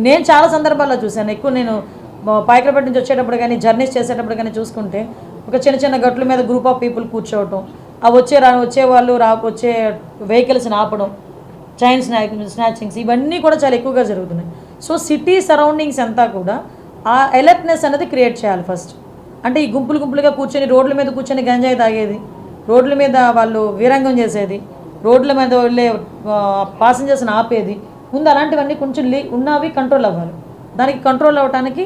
నేను చాలా సందర్భాల్లో చూశాను. ఎక్కువ నేను పాయకరపేట నుంచి వచ్చేటప్పుడు కానీ జర్నీస్ చేసేటప్పుడు కానీ చూసుకుంటే ఒక చిన్న చిన్న గట్ల మీద గ్రూప్ ఆఫ్ పీపుల్ కూర్చోవటం, ఆ వచ్చే వాళ్ళు వచ్చే వెహికల్స్ని ఆపడం, చైన్ స్నాచింగ్స్ ఇవన్నీ కూడా చాలా ఎక్కువగా జరుగుతున్నాయి. సో సిటీ సరౌండింగ్స్ అంతా కూడా ఆ అలర్ట్నెస్ అనేది క్రియేట్ చేయాలి ఫస్ట్. అంటే ఈ గుంపులుగా కూర్చొని రోడ్ల మీద కూర్చొని గంజాయి తాగేది, రోడ్ల మీద వాళ్ళు వీరంగం చేసేది, రోడ్ల మీద వెళ్ళే పాసెంజర్స్ని ఆపేది, ముందు అలాంటివన్నీ కొంచెం ఉన్నవి కంట్రోల్ అవ్వాలి. దానికి కంట్రోల్ అవ్వడానికి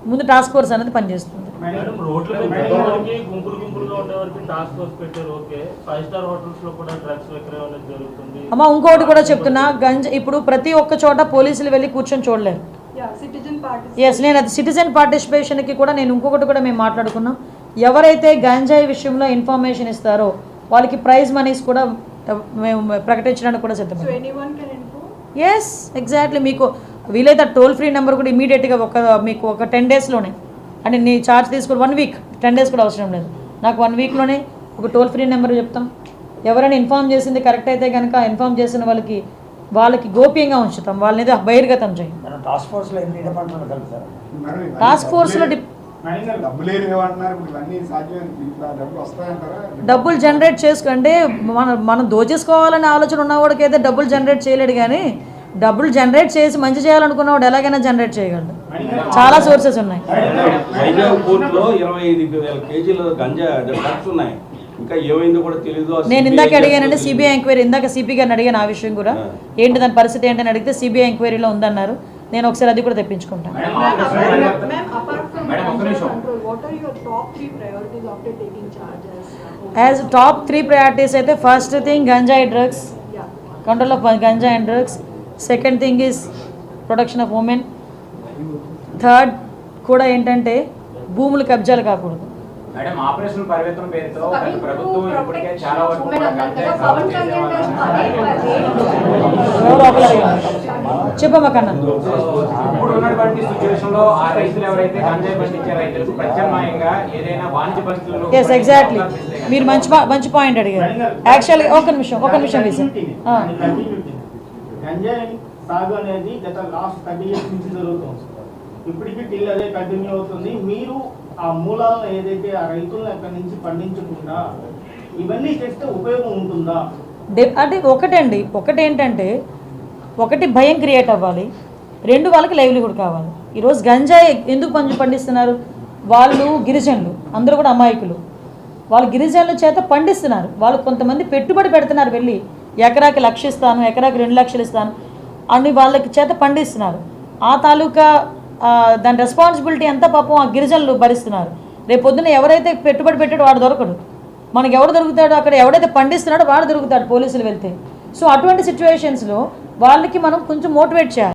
ముందు టాస్క్ ఫోర్స్ అనేది పనిచేస్తుంది. అమ్మ ఇంకోటి కూడా చెప్తున్నా, ఇప్పుడు ప్రతి ఒక్క చోట పోలీసులు వెళ్ళి కూర్చొని చూడలేరు. ఎస్, నేను అది సిటిజన్ పార్టిసిపేషన్కి కూడా నేను ఇంకొకటి కూడా మేము మాట్లాడుకున్నాం. ఎవరైతే గంజాయి విషయంలో ఇన్ఫర్మేషన్ ఇస్తారో వాళ్ళకి ప్రైజ్ మనీస్ కూడా మేము ప్రకటించడానికి కూడా సిద్ధం. Yes, exactly. మీకు వీలైతే టోల్ ఫ్రీ నెంబర్ కూడా ఇమీడియట్గా మీకు ఒక 10 డేస్లోనే, అంటే నీ ఛార్జ్ తీసుకుని 1 వీక్, 10 డేస్ కూడా అవసరం లేదు, నాకు 1 వీక్లోనే ఒక టోల్ ఫ్రీ నెంబర్ చెప్తాం. ఎవరైనా ఇన్ఫామ్ చేసింది కరెక్ట్ అయితే కనుక ఇన్ఫామ్ చేసిన వాళ్ళకి గోప్యంగా ఉంచుతాం, వాళ్ళని ఏదో బహిర్గతం చేయం. టాస్క్ ఫోర్స్లో డబ్బులు జనరేట్ అంటే మనం దోచేసుకోవాలనే ఆలోచన ఉన్నవాడికి అయితే డబ్బులు జనరేట్ చేయలేడు, కానీ డబ్బులు జనరేట్ చేసి మంచి చేయాలనుకున్నవాడు ఎలాగైనా జనరేట్ చేయగలడు. చాలా సోర్సెస్ ఉన్నాయి. నేను ఇందాక అడిగానంటే సిబిఐ ఎంక్వైరీ, ఇందాక సిపి గారిని అడిగాను ఆ విషయం కూడా, ఏంటి దాని పరిస్థితి ఏంటని అడిగితే సిబిఐ ఎంక్వైరీలో ఉందన్నారు. నేను ఒకసారి అది కూడా తెప్పించుకుంటాను. యాజ్ టాప్ 3 ప్రయారిటీస్ అయితే first thing ganja drugs, control of ganja and drugs. Second thing is protection of women. Third కూడా ఏంటంటే భూములు కబ్జాలు కాకూడదు. చెప్పమ్మా కన్నా. Yes, exactly. మీరు మంచి పాయింట్ అడిగారు. యాక్చువల్గా ఒక నిమిషం రీజన్. సాగు అనేది గత లాస్ట్ 30 years నుంచి జరుగుతుంది. ఇప్పటికీ టిల్ అదే కంటిన్యూ అవుతుంది. మీరు ఆ మూలాలను ఏదైతే ఆ రైతులను అక్కడి నుంచి పండించకుండా ఇవన్నీ చేస్తే ఉపయోగం ఉంటుందా? అంటే ఒకటి ఏంటంటే, ఒకటి భయం క్రియేట్ అవ్వాలి, 2 వాళ్ళకి లైవ్లీహుడ్ కావాలి. ఈరోజు గంజాయి ఎందుకు పండిస్తున్నారు? వాళ్ళు గిరిజనులు, అందరూ కూడా అమాయకులు, వాళ్ళు గిరిజనుల చేత పండిస్తున్నారు. వాళ్ళు కొంతమంది పెట్టుబడి పెడుతున్నారు, వెళ్ళి ఎకరాకి 1 లక్ష ఇస్తాను, ఎకరాకి 2 లక్షలు ఇస్తాను అని వాళ్ళకి చేత పండిస్తున్నారు. ఆ తాలూకా దాని రెస్పాన్సిబిలిటీ అంతా పాపం ఆ గిరిజనులు భరిస్తున్నారు. రేపు పొద్దున్న ఎవరైతే పెట్టుబడి పెట్టాడో వాడు దొరకడు, మనకు ఎవడు దొరుకుతాడో, అక్కడ ఎవడైతే పండిస్తున్నాడో వాడు దొరుకుతాడు పోలీసులు వెళ్తే. సో అటువంటి సిచ్యువేషన్స్లో వాళ్ళకి మనం కొంచెం మోటివేట్ చేయాలి.